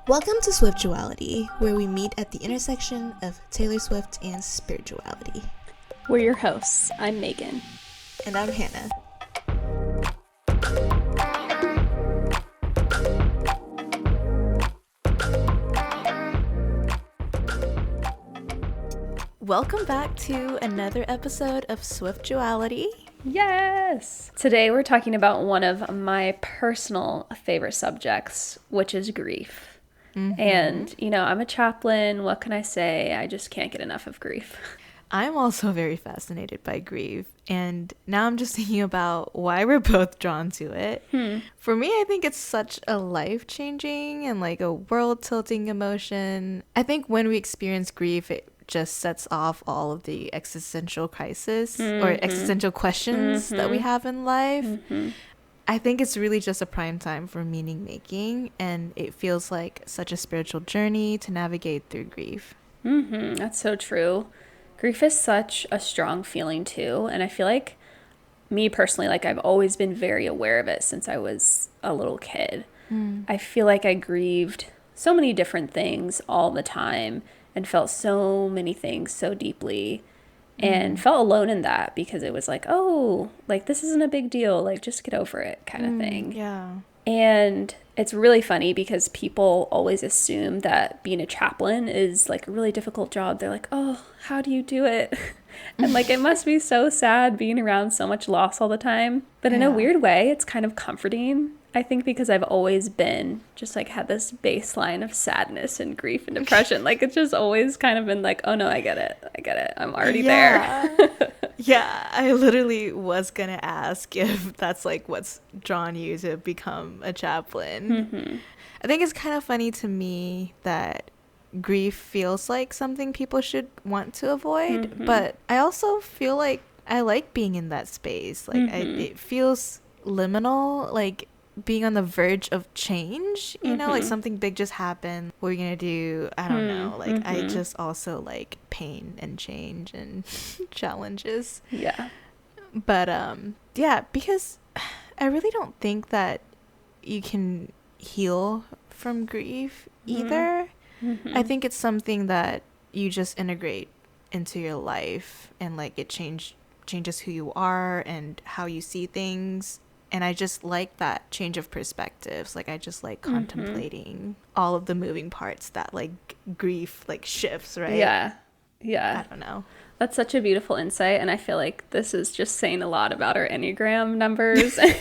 Welcome to Swiftuality, where we meet at the intersection of Taylor Swift and spirituality. We're your hosts. I'm Megan. And I'm Hannah. Welcome back to another episode of Swiftuality. Yes! Today we're talking about one of my personal favorite subjects, which is grief. Mm-hmm. And, I'm a chaplain. What can I say? I just can't get enough of grief. I'm also very fascinated by grief. And now I'm just thinking about why we're both drawn to it. For me, I think it's such a life-changing and like a world-tilting emotion. I think when we experience grief, it just sets off all of the existential crisis or existential questions that we have in life. I think it's really just a prime time for meaning making, and it feels like such a spiritual journey to navigate through grief. That's so true. Grief is such a strong feeling too, and I feel like me personally, like I've always been very aware of it since I was a little kid. I feel like I grieved so many different things all the time and felt so many things so deeply and felt alone in that because it was like, oh, like this isn't a big deal. Like just get over it kind of thing. Yeah. And it's really funny because people always assume that being a chaplain is like a really difficult job. They're like, oh, how do you do it? And like, it must be so sad being around so much loss all the time. But in a weird way, it's kind of comforting. I think because I've always been just like had this baseline of sadness and grief and depression. Like it's just always kind of been like, oh no, I get it. I'm already there. Yeah, I literally was going to ask if that's like what's drawn you to become a chaplain. I think it's kind of funny to me that grief feels like something people should want to avoid. But I also feel like I like being in that space. Like it feels liminal, like being on the verge of change, like something big just happened. What are you gonna do? I don't know. Like I just also like pain and change and challenges. Yeah. But because I really don't think that you can heal from grief either. I think it's something that you just integrate into your life, and like it changes who you are and how you see things. And I just like that change of perspectives. Like I just like contemplating all of the moving parts that like grief like shifts, right? Yeah. I don't know. That's such a beautiful insight. And I feel like this is just saying a lot about our Enneagram numbers. I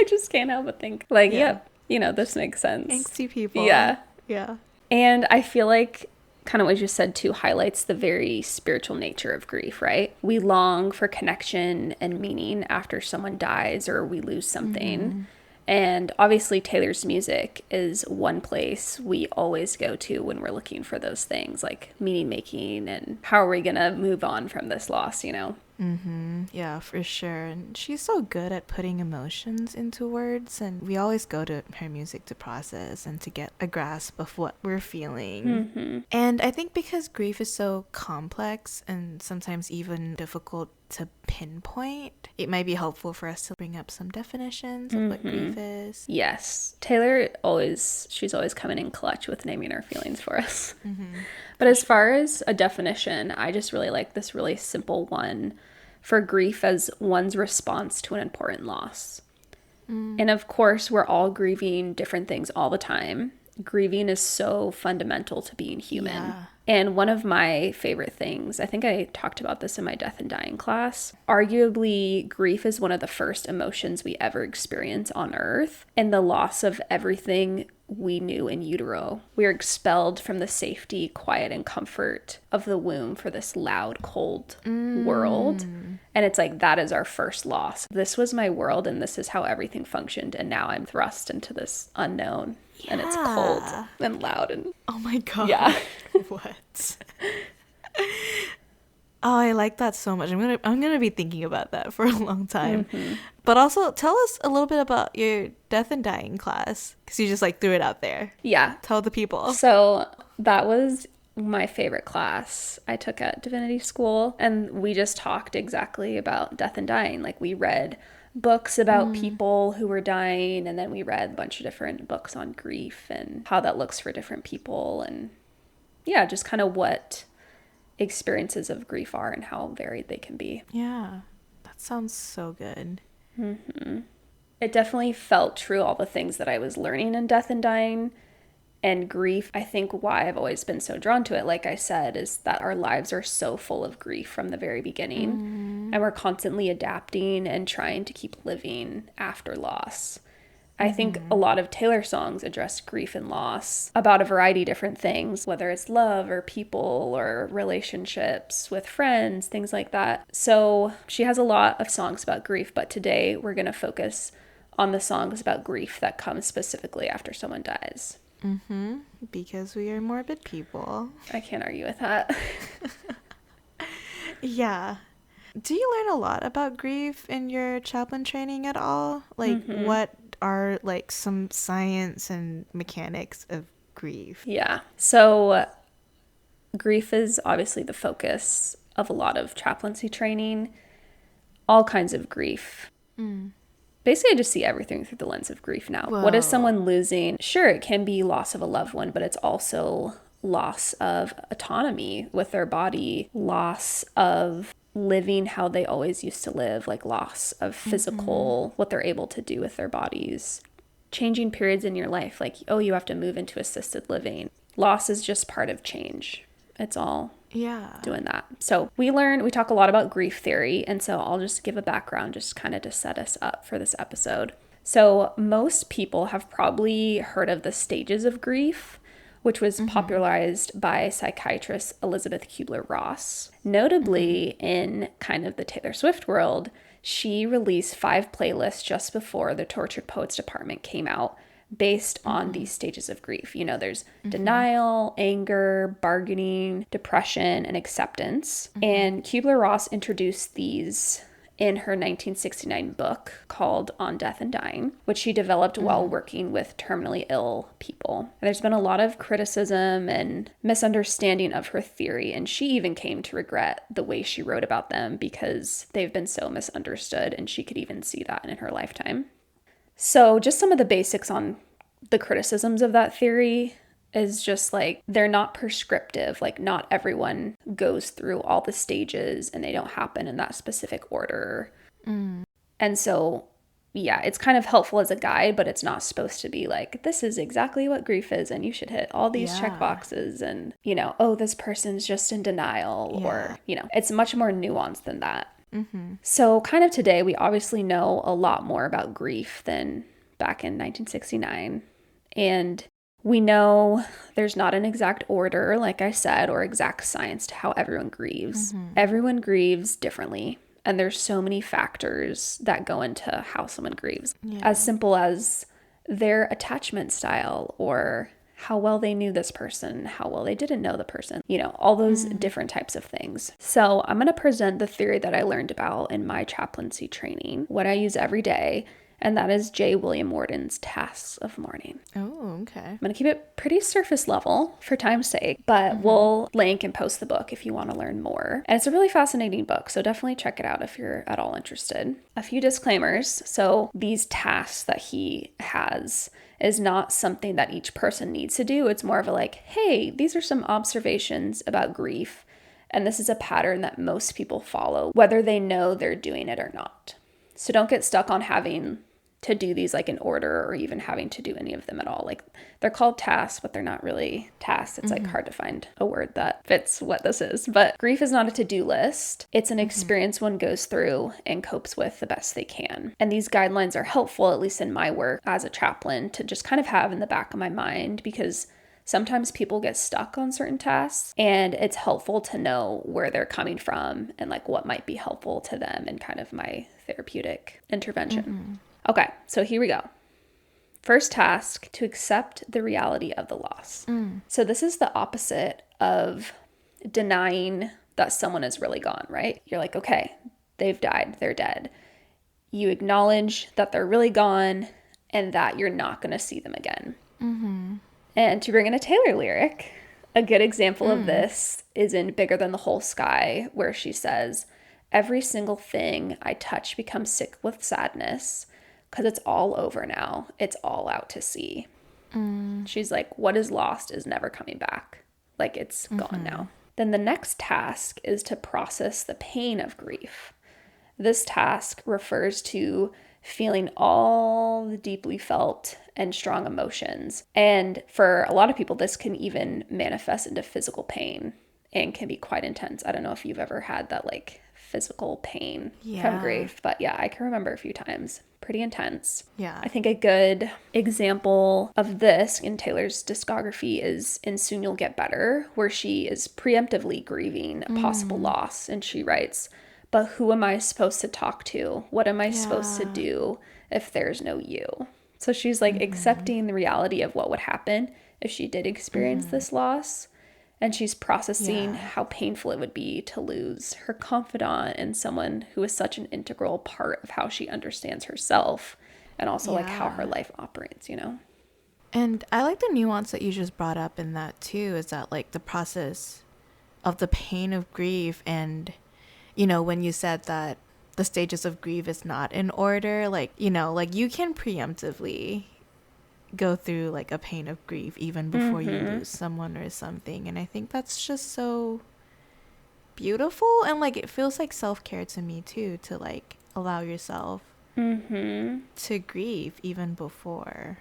just can't help but think like, yep, this makes sense. Angsty people. Yeah. Yeah. And I feel like kind of what you said too highlights the very spiritual nature of grief, right? We long for connection and meaning after someone dies or we lose something. And obviously Taylor's music is one place we always go to when we're looking for those things, like meaning making and how are we going to move on from this loss, Yeah, for sure. And she's so good at putting emotions into words, and we always go to her music to process and to get a grasp of what we're feeling. And I think because grief is so complex and sometimes even difficult to pinpoint, it might be helpful for us to bring up some definitions of what grief is. Yes. Taylor she's always coming in clutch with naming our feelings for us. But as far as a definition, I just really like this really simple one for grief as one's response to an important loss. And of course, we're all grieving different things all the time. Grieving is so fundamental to being human. Yeah. And one of my favorite things, I think I talked about this in my death and dying class, arguably grief is one of the first emotions we ever experience on earth, and the loss of everything we knew in utero. We are expelled from the safety, quiet, and comfort of the womb for this loud, cold world. And it's like, that is our first loss. This was my world, and this is how everything functioned, and now I'm thrust into this unknown. Yeah. And it's cold and loud and... Oh my God. Yeah. What? Oh, I like that so much. I'm gonna be thinking about that for a long time. But also, tell us a little bit about your death and dying class, because you just like threw it out there. Yeah. Tell the people. So that was my favorite class I took at divinity school, and we just talked exactly about death and dying. Like we read books about people who were dying, and then we read a bunch of different books on grief and how that looks for different people, and yeah, just kind of what experiences of grief are and how varied they can be. Yeah, that sounds so good. It definitely felt true, all the things that I was learning in death and dying and grief. I think why I've always been so drawn to it, like I said, is that our lives are so full of grief from the very beginning, and we're constantly adapting and trying to keep living after loss. I think a lot of Taylor songs address grief and loss about a variety of different things, whether it's love or people or relationships with friends, things like that. So she has a lot of songs about grief, but today we're going to focus on the songs about grief that come specifically after someone dies. Because we are morbid people. I can't argue with that. Yeah. Do you learn a lot about grief in your chaplain training at all? Like, what are, like, some science and mechanics of grief? Yeah. So grief is obviously the focus of a lot of chaplaincy training. All kinds of grief. Basically, I just see everything through the lens of grief now. Whoa. What is someone losing? Sure, it can be loss of a loved one, but it's also loss of autonomy with their body, loss of living how they always used to live, like loss of physical, what they're able to do with their bodies. Changing periods in your life, like, oh, you have to move into assisted living. Loss is just part of change. It's all doing that. So we talk a lot about grief theory, and so I'll just give a background just kind of to set us up for this episode. So most people have probably heard of the stages of grief, which was popularized by psychiatrist Elizabeth Kubler-Ross. Notably, in kind of the Taylor Swift world, she released 5 playlists just before the Tortured Poets Department came out, based on these stages of grief. You know, there's denial, anger, bargaining, depression, and acceptance. And Kubler-Ross introduced these in her 1969 book called On Death and Dying, which she developed while working with terminally ill people. And there's been a lot of criticism and misunderstanding of her theory, and she even came to regret the way she wrote about them because they've been so misunderstood, and she could even see that in her lifetime. So just some of the basics on the criticisms of that theory is just like, they're not prescriptive. Like, not everyone goes through all the stages and they don't happen in that specific order. And so, yeah, it's kind of helpful as a guide, but it's not supposed to be like, this is exactly what grief is and you should hit all these check boxes and, you know, oh, this person's just in denial or, you know, it's much more nuanced than that. So kind of today, we obviously know a lot more about grief than back in 1969. And we know there's not an exact order, like I said, or exact science to how everyone grieves. Everyone grieves differently. And there's so many factors that go into how someone grieves. As simple as their attachment style, or how well they knew this person, how well they didn't know the person, you know, all those different types of things. So I'm going to present the theory that I learned about in my chaplaincy training, what I use every day, and that is J. William Morton's Tasks of Mourning. Oh, okay. I'm going to keep it pretty surface level for time's sake, but we'll link and post the book if you want to learn more. And it's a really fascinating book, so definitely check it out if you're at all interested. A few disclaimers. So these tasks that he has is not something that each person needs to do. It's more of a like, hey, these are some observations about grief, and this is a pattern that most people follow, whether they know they're doing it or not. So don't get stuck on having to do these like in order or even having to do any of them at all. Like, they're called tasks, but they're not really tasks. It's like hard to find a word that fits what this is. But grief is not a to-do list. It's an experience one goes through and copes with the best they can. And these guidelines are helpful, at least in my work as a chaplain, to just kind of have in the back of my mind, because sometimes people get stuck on certain tasks, and it's helpful to know where they're coming from and like what might be helpful to them in kind of my therapeutic intervention. Okay, so here we go. First task, to accept the reality of the loss. So this is the opposite of denying that someone is really gone, right? You're like, okay, they've died, they're dead. You acknowledge that they're really gone and that you're not going to see them again. And to bring in a Taylor lyric, a good example of this is in Bigger Than the Whole Sky, where she says, every single thing I touch becomes sick with sadness because it's all over now. It's all out to sea. She's like, what is lost is never coming back. Like, it's gone now. Then the next task is to process the pain of grief. This task refers to feeling all the deeply felt and strong emotions. And for a lot of people, this can even manifest into physical pain and can be quite intense. I don't know if you've ever had that like physical pain from grief, but yeah, I can remember a few times. Pretty intense. Yeah. I think a good example of this in Taylor's discography is in Soon You'll Get Better, where she is preemptively grieving a possible loss. And she writes, but who am I supposed to talk to? What am I supposed to do if there's no you? So she's like accepting the reality of what would happen if she did experience this loss. And she's processing how painful it would be to lose her confidant and someone who is such an integral part of how she understands herself and also like how her life operates, you know? And I like the nuance that you just brought up in that too, is that like the process of the pain of grief. And, you know, when you said that the stages of grief is not in order, like, you know, like you can preemptively go through like a pain of grief even before you lose someone or something. And I think that's just so beautiful, and like it feels like self-care to me too, to like allow yourself to grieve even before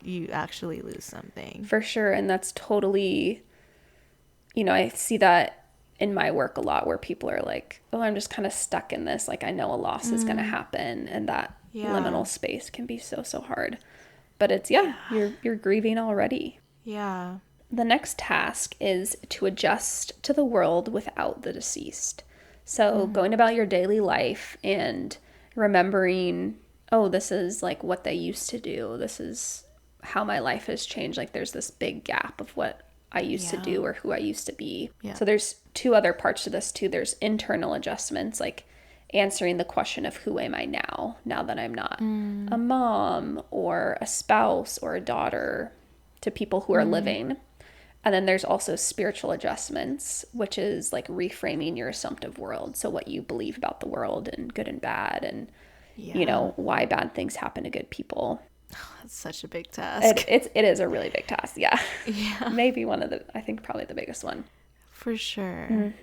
you actually lose something. For sure. And that's totally, you know, I see that in my work a lot where people are like, oh, I'm just kind of stuck in this, like I know a loss is going to happen, and that liminal space can be so hard. But it's, you're grieving already. Yeah. The next task is to adjust to the world without the deceased. So going about your daily life and remembering, oh, this is like what they used to do. This is how my life has changed. Like there's this big gap of what I used to do or who I used to be. Yeah. So there's two other parts to this too. There's internal adjustments, like answering the question of who am I now that I'm not a mom or a spouse or a daughter to people who are living. And then there's also spiritual adjustments, which is like reframing your assumptive world. So what you believe about the world and good and bad, and you know, why bad things happen to good people. Oh, that's such a big task. It is a really big task. Yeah. Maybe I think probably the biggest one. For sure.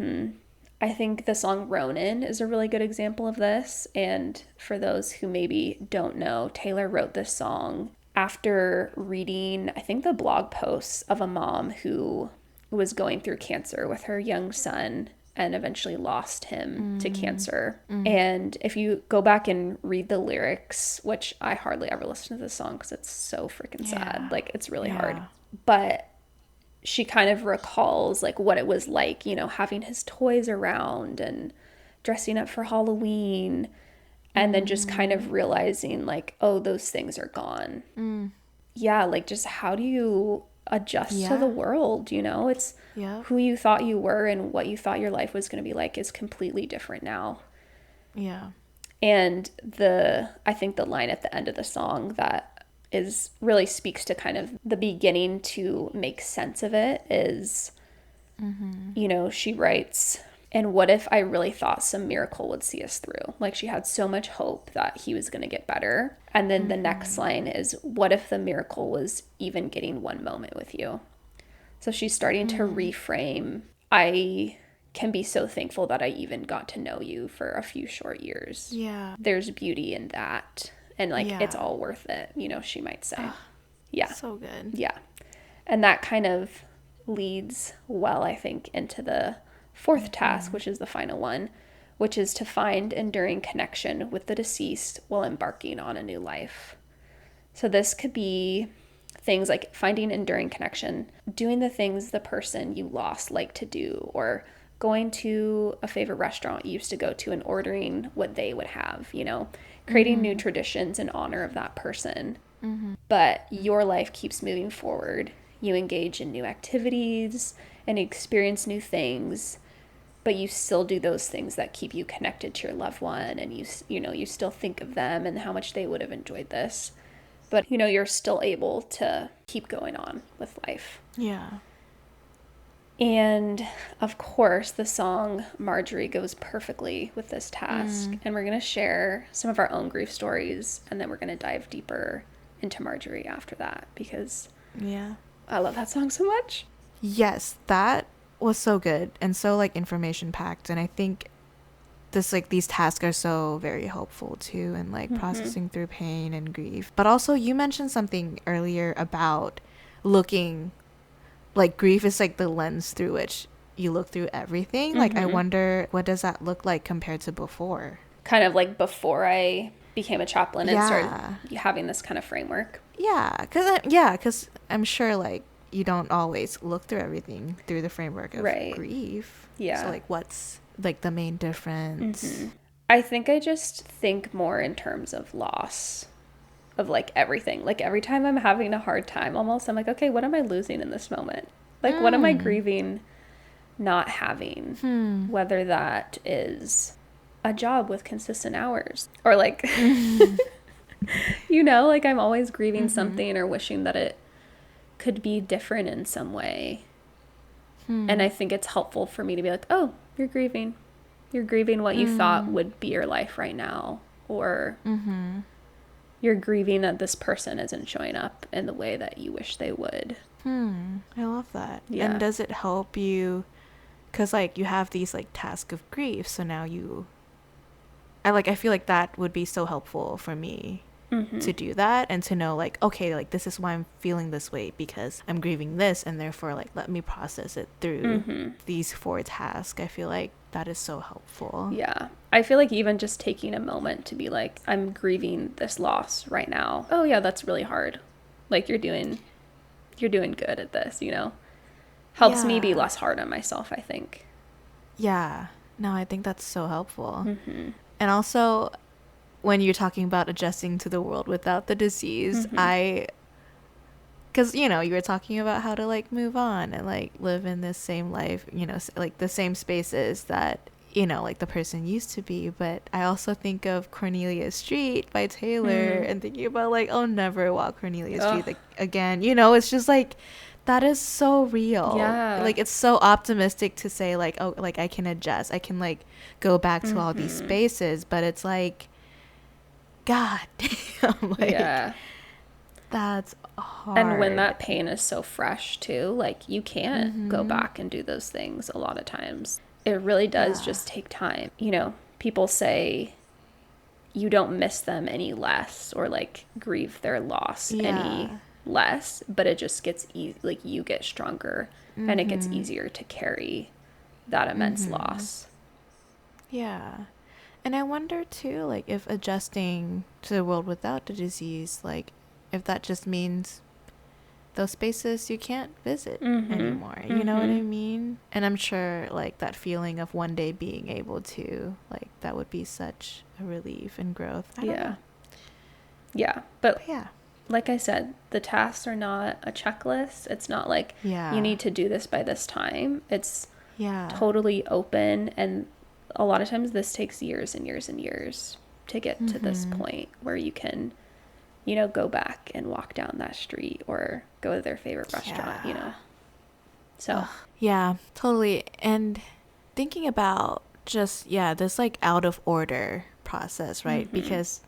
I think the song Ronin is a really good example of this. And for those who maybe don't know, Taylor wrote this song after reading, I think, the blog posts of a mom who was going through cancer with her young son and eventually lost him to cancer. And if you go back and read the lyrics, which I hardly ever listen to this song because it's so freaking sad. Like, it's really hard. But she kind of recalls like what it was like, you know, having his toys around and dressing up for Halloween, and then just kind of realizing like, oh, those things are gone. Yeah, like just how do you adjust to the world, you know? It's who you thought you were and what you thought your life was going to be like is completely different now. Yeah. And I think the line at the end of the song that is really speaks to kind of the beginning to make sense of it is, you know, she writes, and what if I really thought some miracle would see us through? Like she had so much hope that he was going to get better. And then the next line is, what if the miracle was even getting one moment with you? So she's starting to reframe, I can be so thankful that I even got to know you for a few short years. Yeah. There's beauty in that. And like, it's all worth it, you know, she might say. So good. Yeah. And that kind of leads well, I think, into the fourth task, which is the final one, which is to find enduring connection with the deceased while embarking on a new life. So this could be things like finding enduring connection, doing the things the person you lost like to do, or going to a favorite restaurant you used to go to and ordering what they would have, you know, creating new traditions in honor of that person. But your life keeps moving forward. You engage in new activities and experience new things, but you still do those things that keep you connected to your loved one, and you know, you still think of them and how much they would have enjoyed this. But, you know, you're still able to keep going on with life. Yeah. And of course, the song Marjorie goes perfectly with this task. And we're going to share some of our own grief stories, and then we're going to dive deeper into Marjorie after that, because I love that song so much. Yes, that was so good and so like information packed, and I think these tasks are so very helpful too in like processing through pain and grief. But also you mentioned something earlier about looking like grief is like the lens through which you look through everything. Like I wonder, what does that look like compared to before? Kind of like before I became a chaplain and started having this kind of framework. Because I'm sure like you don't always look through everything through the framework of grief. Yeah. So like what's like the main difference? I think I just think more in terms of loss of like everything. Like every time I'm having a hard time almost, I'm like, okay, what am I losing in this moment? Like what am I grieving not having? Whether that is a job with consistent hours or like you know, like I'm always grieving something or wishing that it could be different in some way. And I think it's helpful for me to be like, oh, you're grieving what you thought would be your life right now, or you're grieving that this person isn't showing up in the way that you wish they would. I love that. Yeah. And does it help you, because like you have these like task of grief, so now I feel like that would be so helpful for me to do that and to know like, okay, like this is why I'm feeling this way, because I'm grieving this, and therefore like let me process it through these 4 tasks. I feel like that is so helpful. Yeah. I feel like even just taking a moment to be like, I'm grieving this loss right now. Oh yeah, that's really hard. Like you're doing good at this, you know? Helps me be less hard on myself, I think. Yeah. No, I think that's so helpful. And also when you're talking about adjusting to the world without the disease, because you know you were talking about how to like move on and like live in this same life, you know, like the same spaces that, you know, like the person used to be. But I also think of Cornelia Street by Taylor and thinking about like, I'll never walk Cornelia Street like again, you know. It's just like that is so real. Yeah. Like it's so optimistic to say like, oh, like I can adjust, I can like go back to all these spaces. But it's like, God damn, like that's hard. And when that pain is so fresh too, like you can't go back and do those things a lot of times. It really does just take time. You know, people say you don't miss them any less or like grieve their loss any less, but it just gets like you get stronger and it gets easier to carry that immense loss. Yeah. And I wonder too, like if adjusting to the world without the disease, like if that just means those spaces you can't visit anymore. You know what I mean? And I'm sure like that feeling of one day being able to, like that would be such a relief and growth. I don't know. Yeah. But yeah, like I said, the tasks are not a checklist. It's not like you need to do this by this time. It's totally open, and a lot of times this takes years and years and years to get to this point where you can, you know, go back and walk down that street or go to their favorite restaurant, you know. So yeah, totally. And thinking about just this like out of order process, right? Because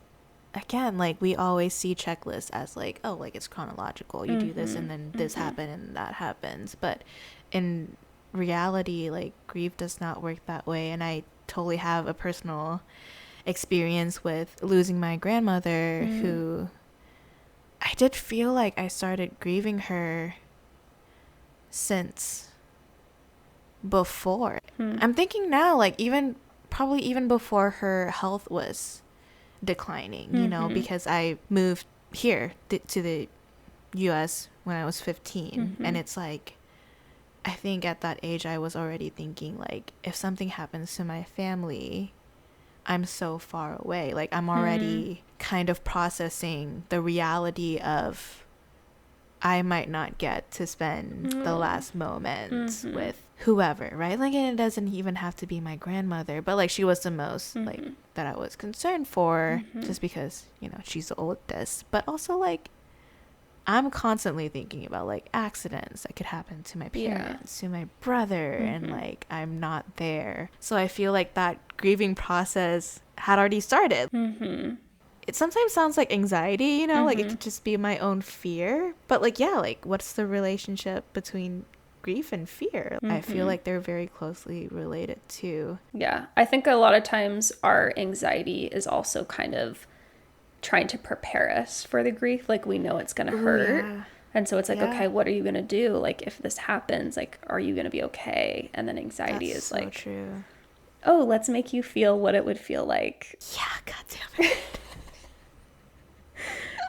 again, like we always see checklists as like, oh, like it's chronological, you do this and then this happened and that happens. But in reality, like grief does not work that way. And I totally have a personal experience with losing my grandmother, who I did feel like I started grieving her since before. I'm thinking now, like probably even before her health was declining, you know, because I moved here to the US when I was 15. And it's like, I think at that age I was already thinking like, if something happens to my family, I'm so far away. Like I'm already kind of processing the reality of I might not get to spend the last moments with whoever, right? Like, and it doesn't even have to be my grandmother, but like she was the most like that I was concerned for, just because, you know, she's the oldest. But also like I'm constantly thinking about like accidents that could happen to my parents, to my brother, and like I'm not there. So I feel like that grieving process had already started. It sometimes sounds like anxiety, you know, like it could just be my own fear. But like, yeah, like what's the relationship between grief and fear? I feel like they're very closely related too. Yeah. I think a lot of times our anxiety is also kind of trying to prepare us for the grief. Like we know it's going to hurt. Yeah. And so it's like, Yeah. okay, what are you going to do? Like if this happens, like, are you going to be okay? And then anxiety That's is so like, true. oh, let's make you feel what it would feel like. Yeah, god damn it.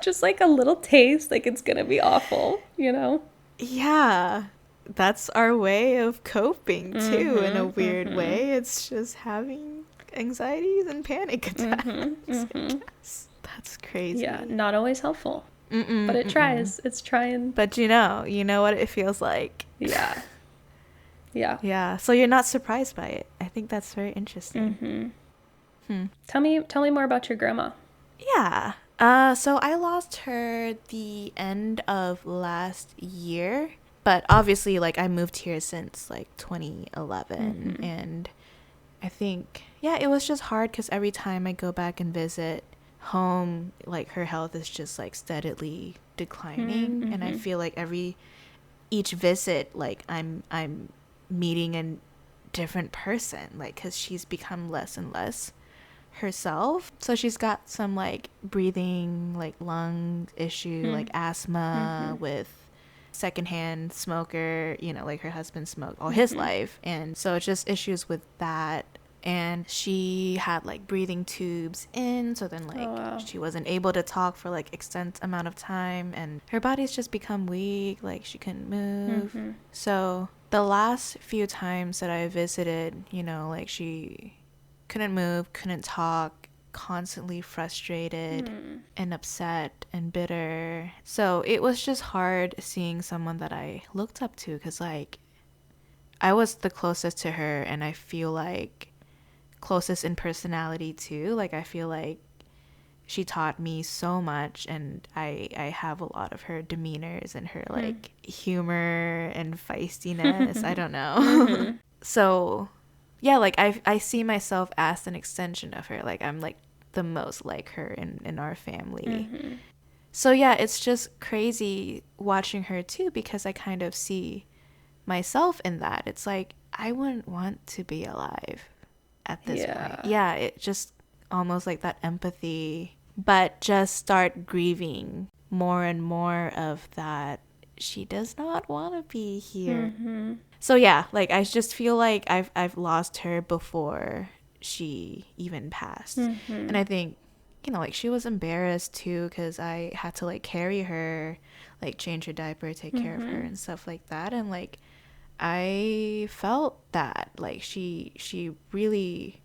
Just like a little taste, like it's going to be awful, you know? Yeah. That's our way of coping too, in a weird way. It's just having anxieties and panic attacks. I guess. That's crazy. Yeah, not always helpful. But it tries. It's trying. But you know what it feels like. Yeah. Yeah. Yeah. So you're not surprised by it. I think that's very interesting. Tell me more about your grandma. Yeah. So I lost her the end of last year, but obviously like I moved here since like 2011, and I think it was just hard because every time I go back and visit home, like her health is just like steadily declining, and I feel like each visit, like I'm meeting a different person, like because she's become less and less herself. So she's got some like breathing, like lung issue, like asthma, with secondhand smoker, you know, like her husband smoked all his life, and so it's just issues with that. And she had like breathing tubes in, so then like she wasn't able to talk for like extent amount of time, and her body's just become weak, like she couldn't move. So the last few times that I visited, you know, like she couldn't move, couldn't talk, constantly frustrated and upset and bitter. So it was just hard seeing someone that I looked up to, because like I was the closest to her, and I feel like closest in personality too. Like I feel like she taught me so much, and I have a lot of her demeanors and her like humor and feistiness. I don't know. So yeah, like I see myself as an extension of her. Like I'm like the most like her in our family. So yeah, it's just crazy watching her too, because I kind of see myself in that. It's like I wouldn't want to be alive at this point. Yeah, it just almost like that empathy, but just start grieving more and more of that she does not want to be here. So yeah, like I just feel like I've lost her before she even passed. And I think, you know, like she was embarrassed too, because I had to like carry her, like change her diaper, take care of her and stuff like that. And like I felt that like she really,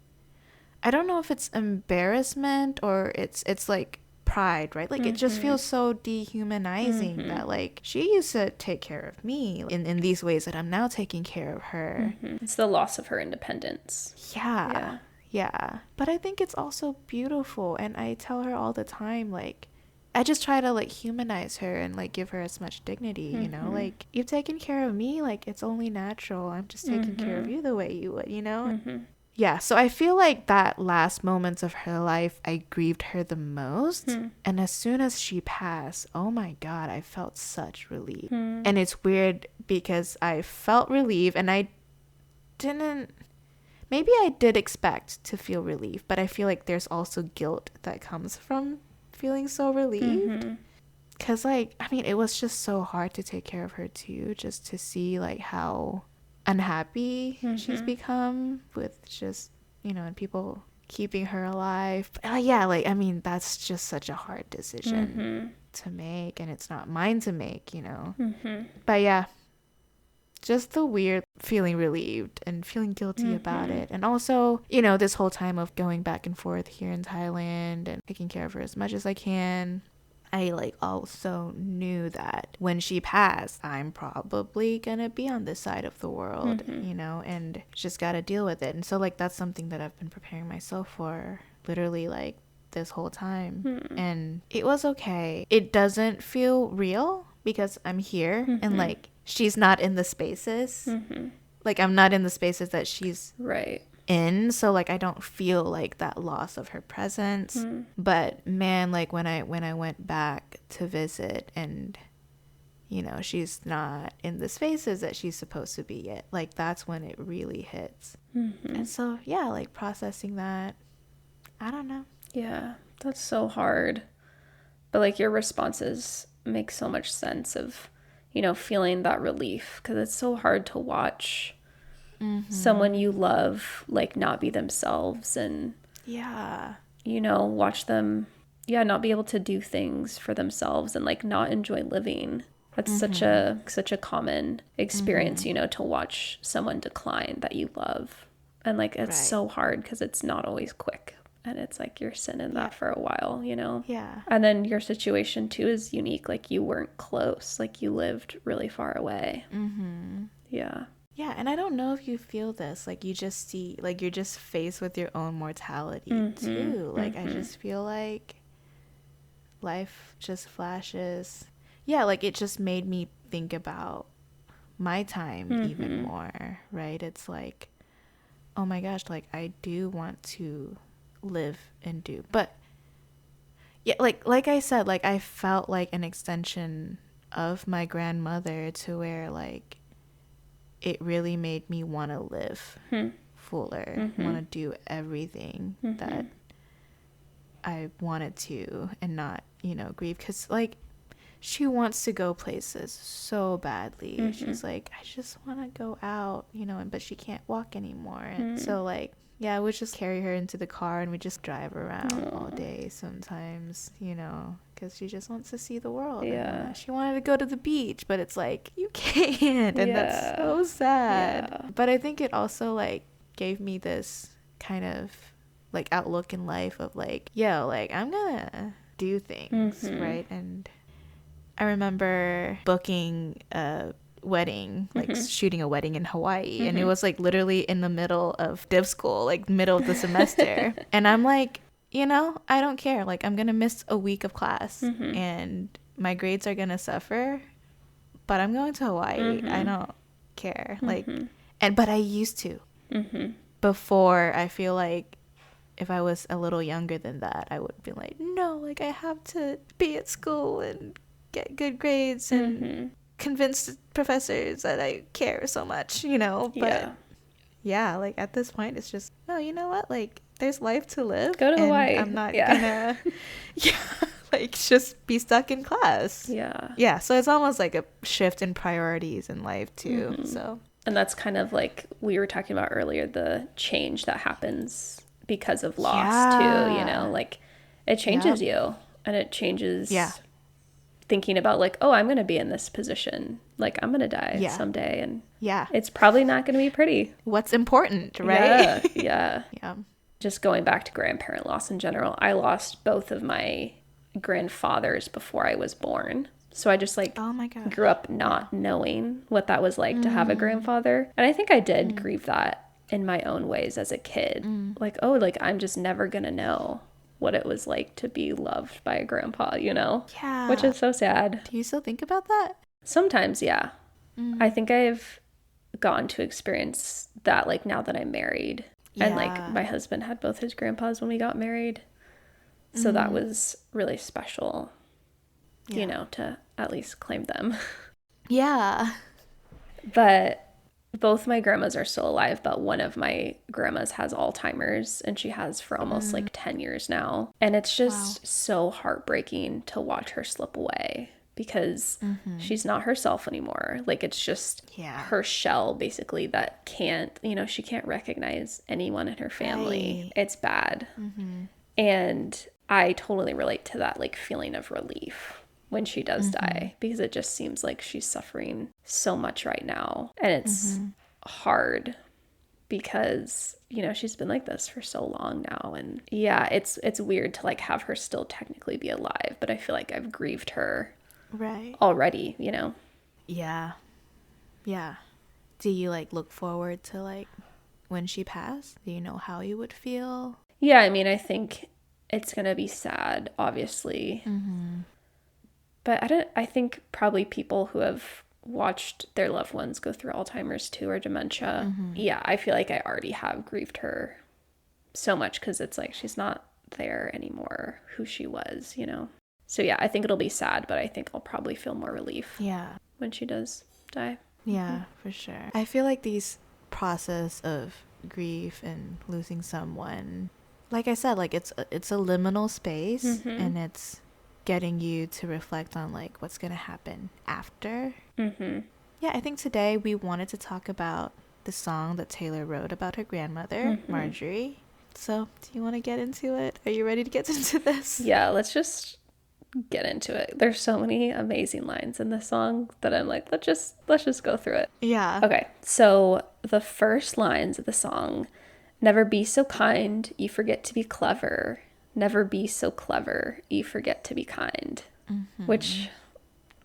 I don't know if it's embarrassment or it's like pride, right? Like it just feels so dehumanizing that like she used to take care of me in these ways that I'm now taking care of her. It's the loss of her independence. Yeah. But I think it's also beautiful, and I tell her all the time, like I just try to like humanize her and like give her as much dignity, you know, like you've taken care of me, like it's only natural. I'm just taking care of you the way you would, you know? Yeah, so I feel like that last moments of her life, I grieved her the most. And as soon as she passed, oh my God, I felt such relief. And it's weird because I felt relief, and I didn't, maybe I did expect to feel relief, but I feel like there's also guilt that comes from feeling so relieved. Because like, I mean, it was just so hard to take care of her too, just to see like how unhappy she's become with just, you know, and people keeping her alive. But yeah, like I mean, that's just such a hard decision to make, and it's not mine to make, you know. But yeah, just the weird feeling relieved and feeling guilty about it. And also, you know, this whole time of going back and forth here in Thailand and taking care of her as much as I can, I like also knew that when she passed, I'm probably gonna be on this side of the world, you know, and just gotta deal with it. And so like that's something that I've been preparing myself for literally like this whole time. And it was okay. It doesn't feel real because I'm here and like she's not in the spaces. Like I'm not in the spaces that she's in, so like I don't feel like that loss of her presence. But man, like when I went back to visit and you know she's not in the spaces that she's supposed to be yet, like that's when it really hits. And so yeah, like processing that, I don't know. Yeah, that's so hard. But like your responses make so much sense of, you know, feeling that relief, because it's so hard to watch someone you love like not be themselves and you know, watch them not be able to do things for themselves and like not enjoy living. That's such a common experience, you know, to watch someone decline that you love. And like it's so hard because it's not always quick. And it's like you're sitting in that for a while, you know? Yeah. And then your situation too is unique. Like you weren't close. Like you lived really far away. Yeah. Yeah, and I don't know if you feel this. Like you just see, like you're just faced with your own mortality too. Like I just feel like life just flashes. Yeah, like it just made me think about my time even more, right? It's like, oh my gosh, like I do want to live and do. But yeah, like I said, like I felt like an extension of my grandmother to where like it really made me want to live fuller, want to do everything that I wanted to and not, you know, grieve. Because like she wants to go places so badly. She's like, I just want to go out, you know, but she can't walk anymore. And so like, yeah, I would just carry her into the car and we just drive around all day sometimes, you know, because she just wants to see the world. Yeah. And she wanted to go to the beach, but it's like, you can't. And that's so sad. Yeah. But I think it also like gave me this kind of like outlook in life of like, yo, like I'm gonna do things, right? And I remember booking a wedding, like shooting a wedding in Hawaii, and it was like literally in the middle of div school, like middle of the semester. And I'm like, you know, I don't care. Like I'm gonna miss a week of class and my grades are gonna suffer, but I'm going to Hawaii. I don't care. Like, but I used to before. I feel like if I was a little younger than that, I would be like, no, like I have to be at school and get good grades and convince the professors that I care so much, you know. But yeah, like at this point it's just, no, you know what, like there's life to live. Go to and Hawaii. I'm not gonna like just be stuck in class. Yeah, so it's almost like a shift in priorities in life too. So, and that's kind of like we were talking about earlier, the change that happens because of loss too, you know, like it changes you and it changes thinking about like, oh, I'm going to be in this position. Like I'm going to die someday. And it's probably not going to be pretty. What's important, right? Yeah. Just going back to grandparent loss in general, I lost both of my grandfathers before I was born. So I just like grew up not knowing what that was like to have a grandfather. And I think I did grieve that in my own ways as a kid. Like, oh, like I'm just never going to know what it was like to be loved by a grandpa, you know? Yeah. Which is so sad. Do you still think about that? Sometimes, yeah. I think I've gotten to experience that like now that I'm married. And like my husband had both his grandpas when we got married. So that was really special, you know, to at least claim them. Yeah. But both my grandmas are still alive, but one of my grandmas has Alzheimer's and she has for almost like 10 years now. And it's just so heartbreaking to watch her slip away because she's not herself anymore. Like it's just her shell basically that can't, you know, she can't recognize anyone in her family. It's bad. And I totally relate to that like feeling of relief when she does die, because it just seems like she's suffering so much right now. And it's hard because, you know, she's been like this for so long now. And yeah, it's weird to like have her still technically be alive, but I feel like I've grieved her already, you know? Yeah. Do you like look forward to like when she passed? Do you know how you would feel? Yeah, I mean, I think it's going to be sad, obviously. Mm-hmm. But I think probably people who have watched their loved ones go through Alzheimer's too, or dementia. Mm-hmm. Yeah, I feel like I already have grieved her so much because it's like she's not there anymore, who she was, you know? So yeah, I think it'll be sad, but I think I'll probably feel more relief when she does die. Yeah, for sure. I feel like these process of grief and losing someone, like I said, like it's a liminal space, and it's getting you to reflect on like what's gonna happen after. Yeah, I think today we wanted to talk about the song that Taylor wrote about her grandmother, Marjorie. So, do you want to get into it? Are you ready to get into this? Yeah, let's just get into it. There's so many amazing lines in this song that I'm like, let's just go through it. Yeah. Okay, so the first lines of the song: never be so kind, you forget to be clever. Never be so clever, you forget to be kind. Which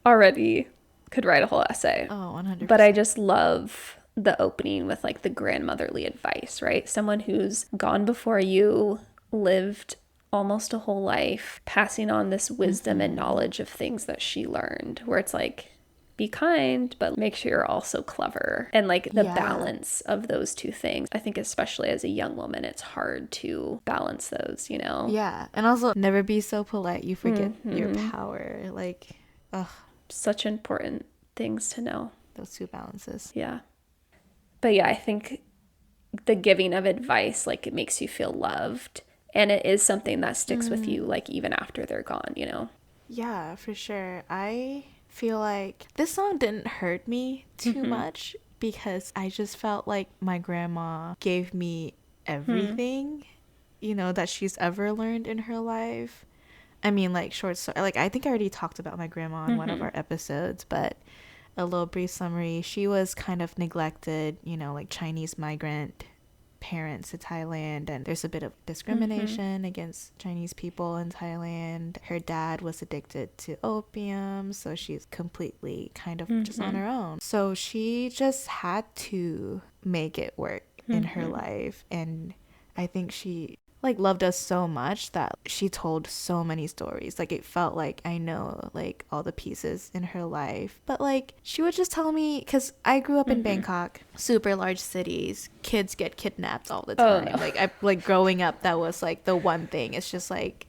already could write a whole essay. Oh, 100%. But I just love the opening with like the grandmotherly advice, right? Someone who's gone before you, lived almost a whole life, passing on this wisdom and knowledge of things that she learned, where it's like, be kind, but make sure you're also clever. And like the balance of those two things. I think especially as a young woman, it's hard to balance those, you know? Yeah. And also, never be so polite, you forget your power. Like, ugh. Such important things to know. Those two balances. Yeah. But yeah, I think the giving of advice, like it makes you feel loved. And it is something that sticks with you, like even after they're gone, you know? Yeah, for sure. I feel like this song didn't hurt me too much because I just felt like my grandma gave me everything, you know, that she's ever learned in her life. I mean, like short story, like I think I already talked about my grandma in one of our episodes, but a little brief summary: she was kind of neglected, you know, like Chinese migrant parents to Thailand, and there's a bit of discrimination against Chinese people in Thailand. Her dad was addicted to opium, so she's completely kind of just on her own. So she just had to make it work in her life, and I think she like loved us so much that she told so many stories. Like it felt like I know like all the pieces in her life, but like she would just tell me, because I grew up in Bangkok, super large cities, kids get kidnapped all the time. Oh, no. Like I like growing up, that was like the one thing. It's just like,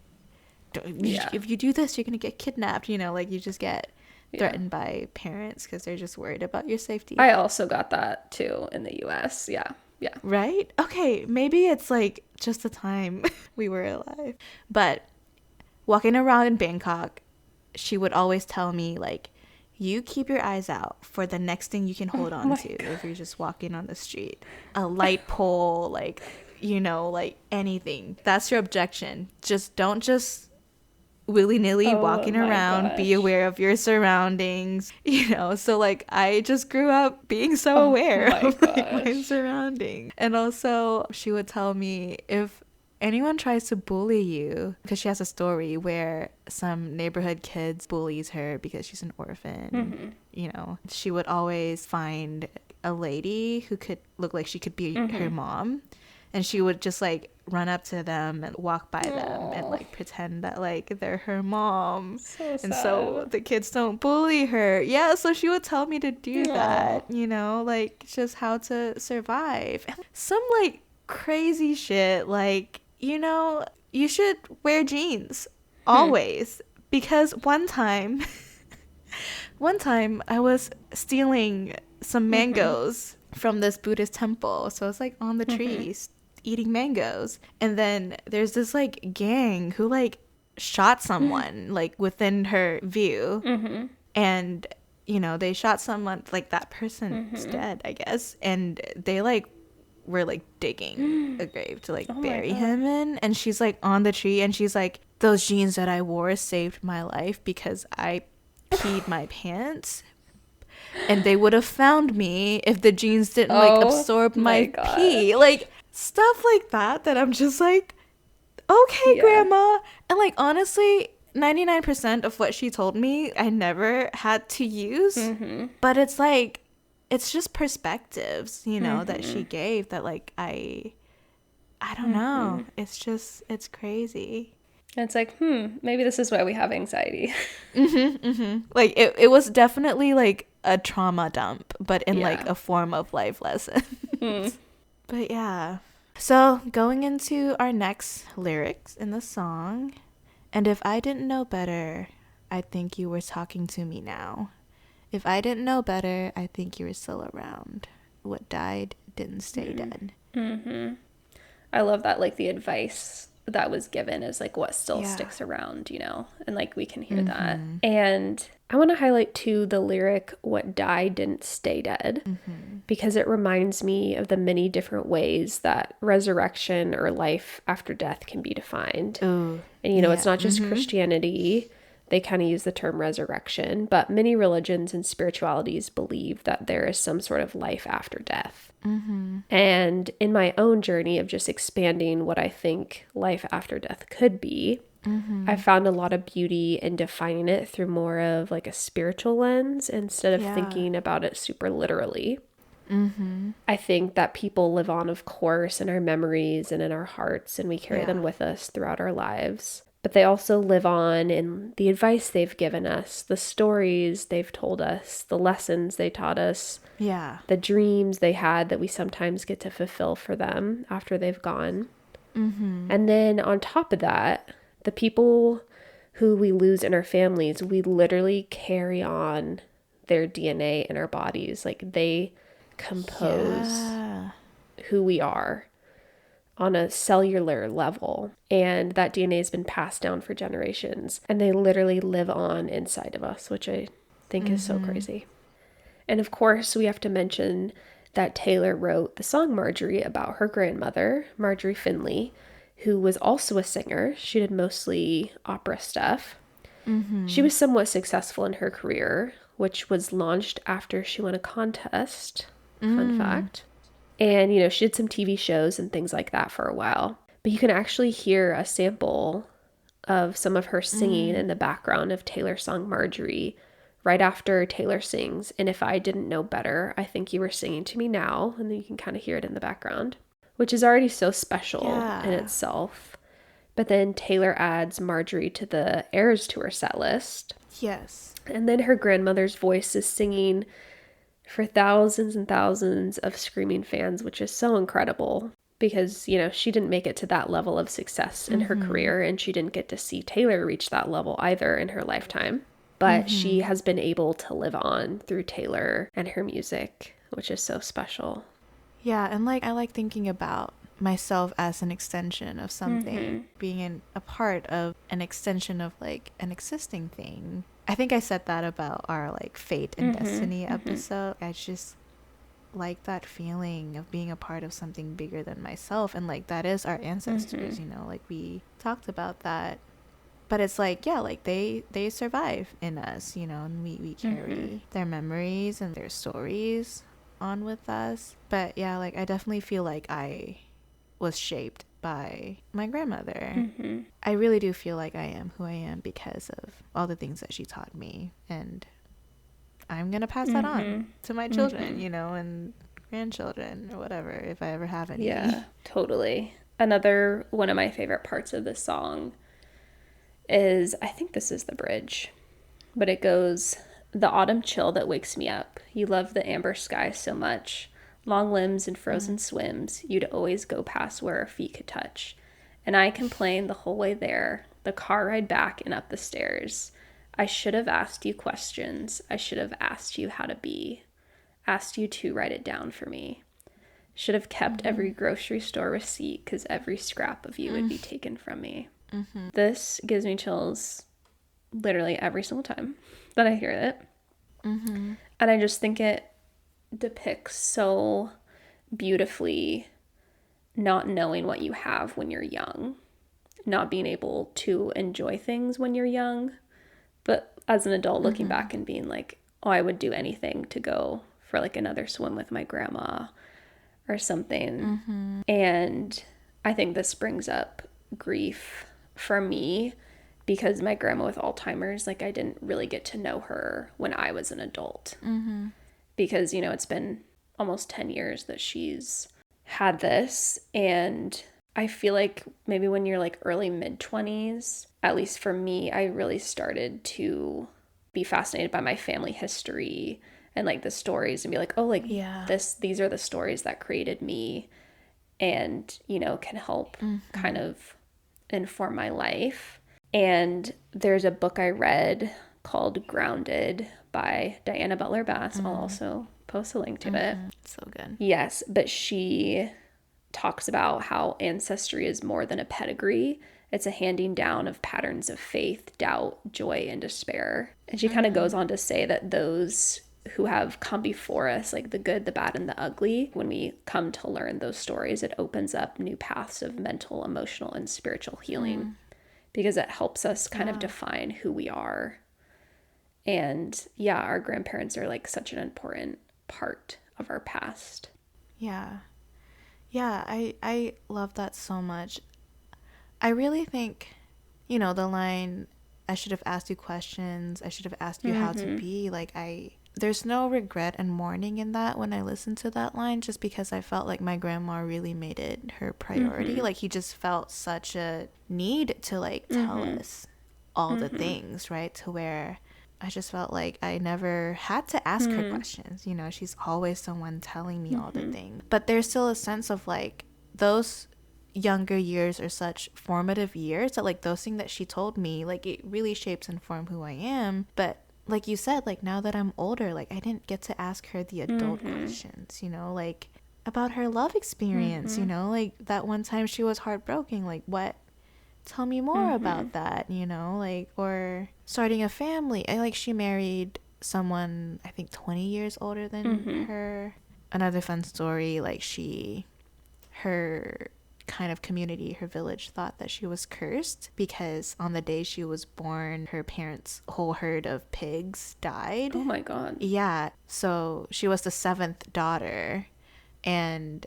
if you do this, you're gonna get kidnapped, you know, like you just get threatened by parents because they're just worried about your safety. I also got that too in the US. Yeah. Right? Okay, maybe it's like just the time we were alive. But walking around in Bangkok, she would always tell me, like, you keep your eyes out for the next thing you can hold on to if you're just walking on the street. A light pole, like, you know, like anything. That's your objection. Don't willy-nilly walking around. Be aware of your surroundings, you know. So like I just grew up being so aware of like, my surroundings. And also she would tell me, if anyone tries to bully you, because she has a story where some neighborhood kids bullies her because she's an orphan, you know, she would always find a lady who could look like she could be her mom, and she would just like run up to them and walk by them and like pretend that like they're her mom. And so the kids don't bully her. Yeah, so she would tell me to do that, you know, like just how to survive. And some like crazy shit, like, you know, you should wear jeans always. Because one time I was stealing some mangoes from this Buddhist temple. So I was like on the trees eating mangoes, and then there's this like gang who like shot someone like within her view, and you know, they shot someone, like that person's dead, I guess, and they like were like digging a grave to like bury him in, and she's like on the tree and she's like, those jeans that I wore saved my life because I peed my pants, and they would have found me if the jeans didn't like absorb my pee. Like stuff like that I'm just like, okay, grandma. And like honestly, 99% of what she told me I never had to use, but it's like, it's just perspectives, you know, that she gave that like I don't know, it's just, it's crazy. And it's like, maybe this is why we have anxiety. Like it was definitely like a trauma dump, but in like Yeah. a form of life lesson. But yeah. So going into our next lyrics in the song, and if I didn't know better, I think you were talking to me now. If I didn't know better, I think you were still around. What died didn't stay dead. I love that, like, the advice that was given is like what still Yeah. sticks around, you know, and like we can hear that. And I want to highlight too the lyric, what died didn't stay dead, because it reminds me of the many different ways that resurrection or life after death can be defined. Ooh, And, you know, it's not just Christianity. They kind of use the term resurrection, but many religions and spiritualities believe that there is some sort of life after death. And in my own journey of just expanding what I think life after death could be, I found a lot of beauty in defining it through more of like a spiritual lens instead of thinking about it super literally. I think that people live on, of course, in our memories and in our hearts, and we carry them with us throughout our lives. But they also live on in the advice they've given us, the stories they've told us, the lessons they taught us, the dreams they had that we sometimes get to fulfill for them after they've gone. And then on top of that, the people who we lose in our families, we literally carry on their DNA in our bodies. Like they compose who we are on a cellular level, and that DNA has been passed down for generations, and they literally live on inside of us, which I think is so crazy. And of course, we have to mention that Taylor wrote the song Marjorie about her grandmother, Marjorie Finley, who was also a singer. She did mostly opera stuff. She was somewhat successful in her career, which was launched after she won a contest. Fun fact. And, you know, she did some TV shows and things like that for a while. But you can actually hear a sample of some of her singing in the background of Taylor's song Marjorie right after Taylor sings, and if I didn't know better, I think you were singing to me now. And then you can kind of hear it in the background, which is already so special in itself. But then Taylor adds Marjorie to the Eras Tour set list. Yes. And then her grandmother's voice is singing for thousands and thousands of screaming fans, which is so incredible because, you know, she didn't make it to that level of success in her career, and she didn't get to see Taylor reach that level either in her lifetime. But she has been able to live on through Taylor and her music, which is so special. Yeah, and like I like thinking about myself as an extension of something, being a part of an extension of like an existing thing. I think I said that about our like fate and destiny episode. I just like that feeling of being a part of something bigger than myself, and like that is our ancestors, you know, like we talked about that. But it's like, yeah, like they survive in us, you know, and we carry their memories and their stories on with us. But yeah, like I definitely feel like I was shaped by my grandmother. I really do feel like I am who I am because of all the things that she taught me, and I'm gonna pass that on to my children, you know, and grandchildren or whatever, if I ever have any. Yeah, totally. Another one of my favorite parts of this song is, I think this is the bridge, but it goes, the autumn chill that wakes me up. You love the amber sky so much. Long limbs and frozen swims. You'd always go past where our feet could touch. And I complained the whole way there, the car ride back and up the stairs. I should have asked you questions. I should have asked you how to be. Asked you to write it down for me. Should have kept every grocery store receipt, because every scrap of you would be taken from me. This gives me chills literally every single time that I hear it. And I just think it depicts so beautifully not knowing what you have when you're young, not being able to enjoy things when you're young, but as an adult looking back and being like, oh, I would do anything to go for like another swim with my grandma or something. And I think this brings up grief for me because my grandma with Alzheimer's, like I didn't really get to know her when I was an adult. Because, you know, it's been almost 10 years that she's had this, and I feel like maybe when you're like early mid-20s, at least for me, I really started to be fascinated by my family history and like the stories and be like, oh, like Yeah. these are the stories that created me and, you know, can help kind of inform my life. And there's a book I read called Grounded by Diana Butler Bass. I'll also post a link to it. So good. Yes, but she talks about how ancestry is more than a pedigree. It's a handing down of patterns of faith, doubt, joy, and despair. And she kind of goes on to say that those who have come before us, like the good, the bad, and the ugly, when we come to learn those stories, it opens up new paths of mental, emotional, and spiritual healing because it helps us kind of define who we are. And yeah, our grandparents are like such an important part of our past. Yeah. Yeah, I love that so much. I really think, you know, the line, I should have asked you questions, I should have asked you how to be, like, there's no regret and mourning in that when I listen to that line, just because I felt like my grandma really made it her priority. Like, he just felt such a need to, like, tell us all the things, right? To where I just felt like I never had to ask her questions. You know, she's always someone telling me all the things. But there's still a sense of, like, those younger years are such formative years that, like, those things that she told me, like, it really shapes and form who I am. But like you said, like, now that I'm older, like, I didn't get to ask her the adult questions, you know, like, about her love experience, you know, like, that one time she was heartbroken, like, what, tell me more about that, you know, like, or starting a family. Like, she married someone, I think, 20 years older than her. Another fun story, like, her kind of community, her village, thought that she was cursed because on the day she was born, her parents' whole herd of pigs died. Oh my God. Yeah. So she was the 7th daughter. And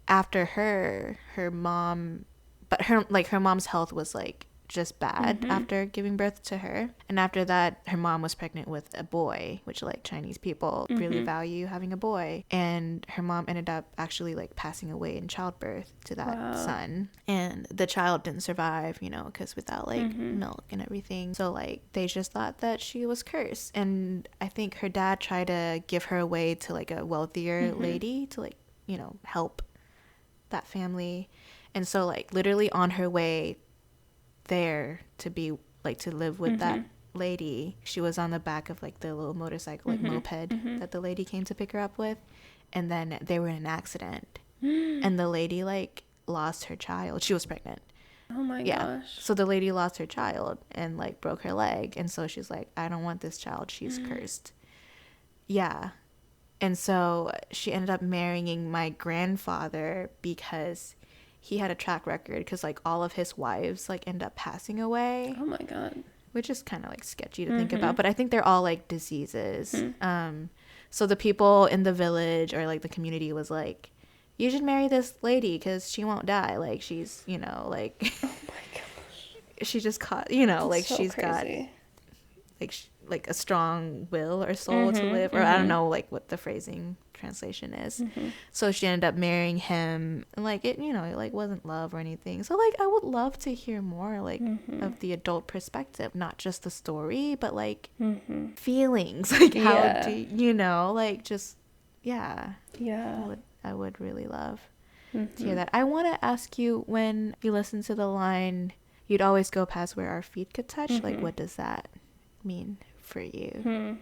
after her mom, but her mom's health was like just bad after giving birth to her. And after that, her mom was pregnant with a boy, which, like, Chinese people really value having a boy. And her mom ended up actually, like, passing away in childbirth to that son. And the child didn't survive, you know, because without, like, milk and everything. So, like, they just thought that she was cursed. And I think her dad tried to give her away to, like, a wealthier lady to, like, you know, help that family. And so, like, literally on her way there to be, like, to live with that lady, she was on the back of, like, the little motorcycle, like, moped that the lady came to pick her up with. And then they were in an accident. And the lady, like, lost her child. She was pregnant. Oh my gosh. So the lady lost her child and, like, broke her leg. And so she's like, I don't want this child. She's cursed. Yeah. And so she ended up marrying my grandfather because he had a track record, because, like, all of his wives, like, end up passing away. Oh my God. Which is kind of, like, sketchy to think about. But I think they're all, like, diseases. So the people in the village or, like, the community was like, you should marry this lady because she won't die. Like, she's, you know, like... Oh my gosh. She just caught, you know, like, so she's crazy. got, like a strong will or soul to live. Or I don't know, like, what the phrasing translation is. So she ended up marrying him, and, like, it, you know, it, like, wasn't love or anything. So, like, I would love to hear more, like, of the adult perspective, not just the story, but, like, feelings, like, how do you know, like, just I would really love to hear that. I want to ask you, when you listen to the line, you'd always go past where our feet could touch, like, what does that mean for you?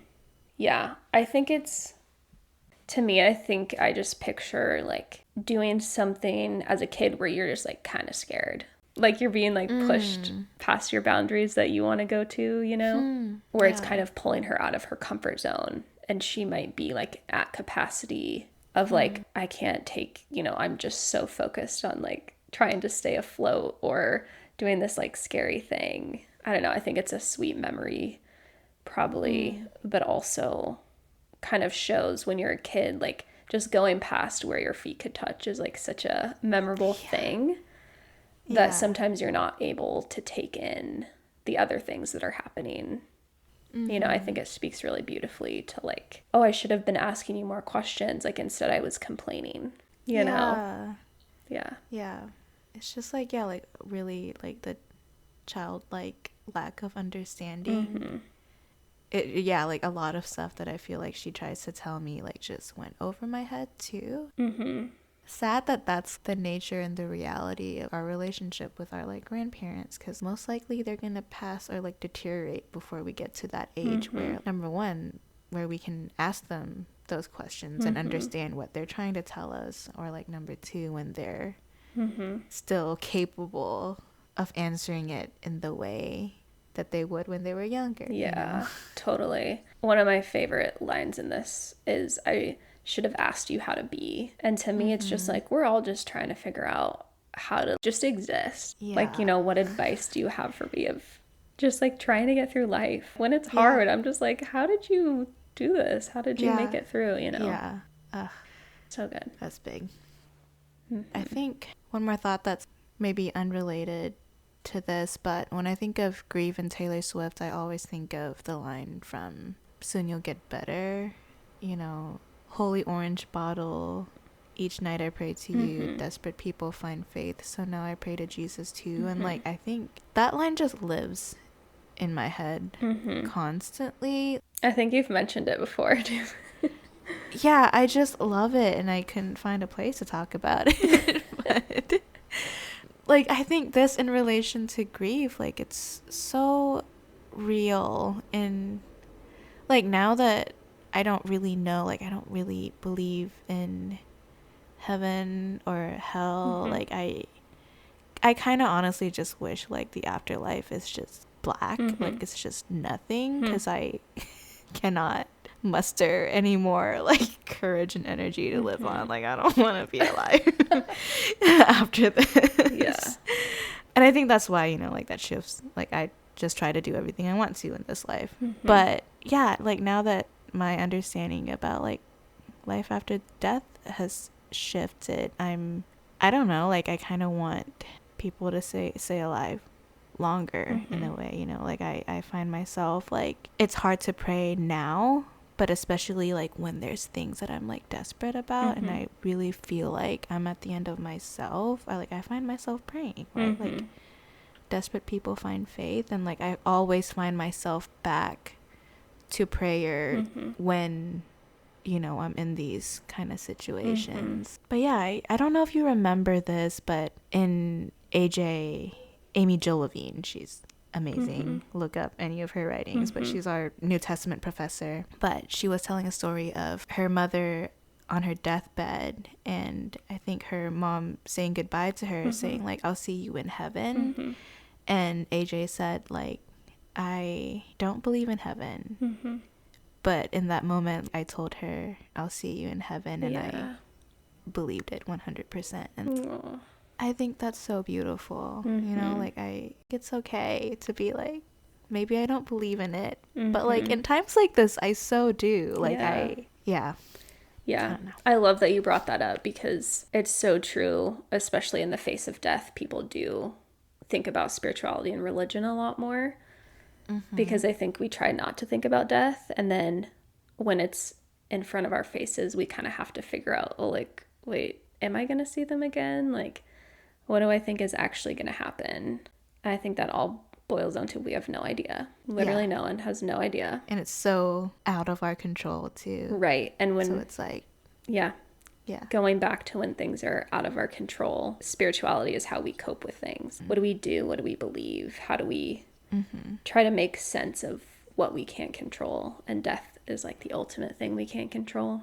Yeah, I think it's, to me, I think I just picture, like, doing something as a kid where you're just, like, kind of scared. Like, you're being, like, pushed past your boundaries that you want to go to, you know? Where it's kind of pulling her out of her comfort zone. And she might be, like, at capacity of, like, I can't take, you know, I'm just so focused on, like, trying to stay afloat or doing this, like, scary thing. I don't know. I think it's a sweet memory, probably, but also kind of shows when you're a kid, like, just going past where your feet could touch is, like, such a memorable thing that sometimes you're not able to take in the other things that are happening. You know, I think it speaks really beautifully to, like, oh, I should have been asking you more questions. Like, instead I was complaining, you know? Yeah. Yeah. it's just like, yeah, like really like the childlike lack of understanding. Yeah, like a lot of stuff that I feel like she tries to tell me like just went over my head too. Sad that that's the nature and the reality of our relationship with our like grandparents, because most likely they're gonna pass or like deteriorate before we get to that age where, number one, where we can ask them those questions and understand what they're trying to tell us, or like number two, when they're still capable of answering it in the way that they would when they were younger. Yeah, you know? totally. One of my favorite lines in this is, I should have asked you how to be. And to me, it's just like, we're all just trying to figure out how to just exist. Yeah. Like, you know, what advice do you have for me of just like trying to get through life? When it's hard, I'm just like, how did you do this? How did you make it through, you know? Yeah. So good. That's big. I think one more thought that's maybe unrelated to this, but when I think of grief and Taylor Swift, I always think of the line from Soon You'll Get Better, you know, holy orange bottle, each night I pray to you, desperate people find faith, so now I pray to Jesus too. And like, I think that line just lives in my head constantly. I think you've mentioned it before too. Yeah, I just love it, and I couldn't find a place to talk about it. But like, I think this in relation to grief, like, it's so real. And like, now that I don't really know, like, I don't really believe in heaven or hell, like, I kind of honestly just wish like the afterlife is just black, like it's just nothing, because I cannot muster any more like courage and energy to live on. Like, I don't want to be alive after this. Yeah. And I think that's why, you know, like that shifts. Like, I just try to do everything I want to in this life. But yeah, like now that my understanding about like life after death has shifted, I don't know, like I kind of want people to stay alive longer in a way, you know. Like I find myself like, it's hard to pray now, but especially like when there's things that I'm like desperate about and I really feel like I'm at the end of myself, I find myself praying, right? Like, desperate people find faith, and like I always find myself back to prayer when, you know, I'm in these kind of situations. But yeah, I don't know if you remember this, but in Amy Jill Levine, she's amazing. Look up any of her writings, but she's our New Testament professor. But she was telling a story of her mother on her deathbed, and I think her mom saying goodbye to her, saying like, I'll see you in heaven. And AJ said like, I don't believe in heaven. But in that moment, I told her, I'll see you in heaven. And I believed it 100%. And I think that's so beautiful. You know, like it's okay to be like, maybe I don't believe in it. But like in times like this, I so do. Like Yeah. I love that you brought that up, because it's so true, especially in the face of death. People do think about spirituality and religion a lot more. Because I think we try not to think about death, and then when it's in front of our faces, we kind of have to figure out, oh, like, wait, am I going to see them again? Like, what do I think is actually going to happen? And I think that all boils down to, we have no idea. Literally no one has no idea. And it's so out of our control too. Right. And when, so it's like, yeah, going back to when things are out of our control, spirituality is how we cope with things. What do we do? What do we believe? How do we try to make sense of what we can't control? And death is like the ultimate thing we can't control.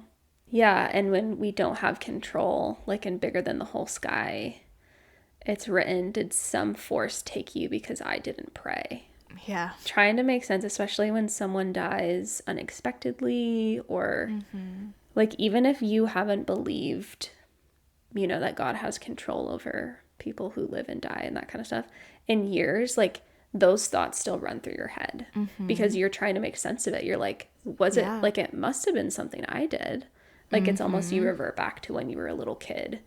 Yeah, and when we don't have control, like in Bigger Than the Whole Sky, it's written, did some force take you because I didn't pray? Yeah. Trying to make sense, especially when someone dies unexpectedly, or like, even if you haven't believed, you know, that God has control over people who live and die and that kind of stuff in years, like, those thoughts still run through your head because you're trying to make sense of it. You're like, was it like, it must have been something I did. Like, it's almost, you revert back to when you were a little kid.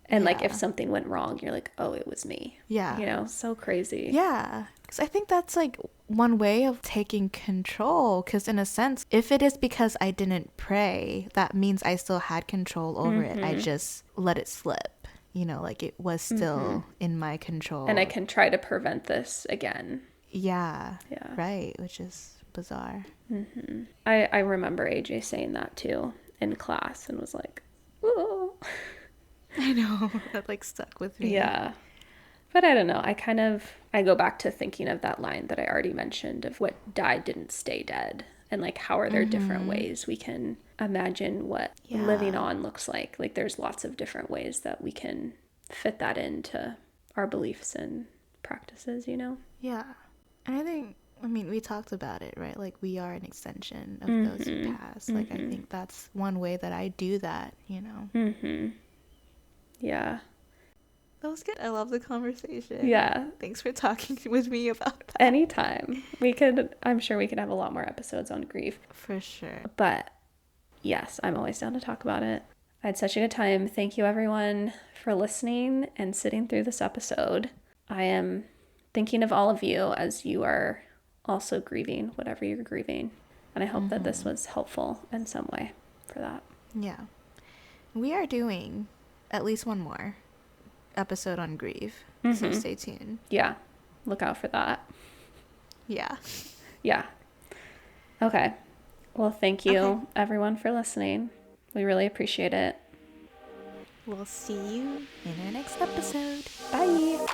And like, if something went wrong, you're like, oh, it was me. Yeah. You know, so crazy. Yeah. Because I think that's like one way of taking control. Because in a sense, if it is because I didn't pray, that means I still had control over it. I just let it slip. you know, like it was still in my control. And I can try to prevent this again. Yeah. Right. Which is bizarre. I remember AJ saying that too in class and was like, whoa. I know. That like stuck with me. Yeah. But I don't know. I go back to thinking of that line that I already mentioned of what died didn't stay dead. And like, how are there different ways we can imagine what living on looks like? Like, there's lots of different ways that we can fit that into our beliefs and practices, you know? Yeah. And I think, I mean, we talked about it, right? Like, we are an extension of those who passed. Like, I think that's one way that I do that, you know? Yeah. That was good. I love the conversation. Yeah. Thanks for talking with me about that. Anytime. I'm sure we could have a lot more episodes on grief. For sure. But yes, I'm always down to talk about it. I had such a good time. Thank you, everyone, for listening and sitting through this episode. I am thinking of all of you as you are also grieving whatever you're grieving. And I hope that this was helpful in some way for that. Yeah. We are doing at least one more episode on grief. So stay tuned. Yeah. Look out for that. Yeah. Yeah. Okay. Well, thank you, everyone, for listening. We really appreciate it. We'll see you in our next episode. Bye.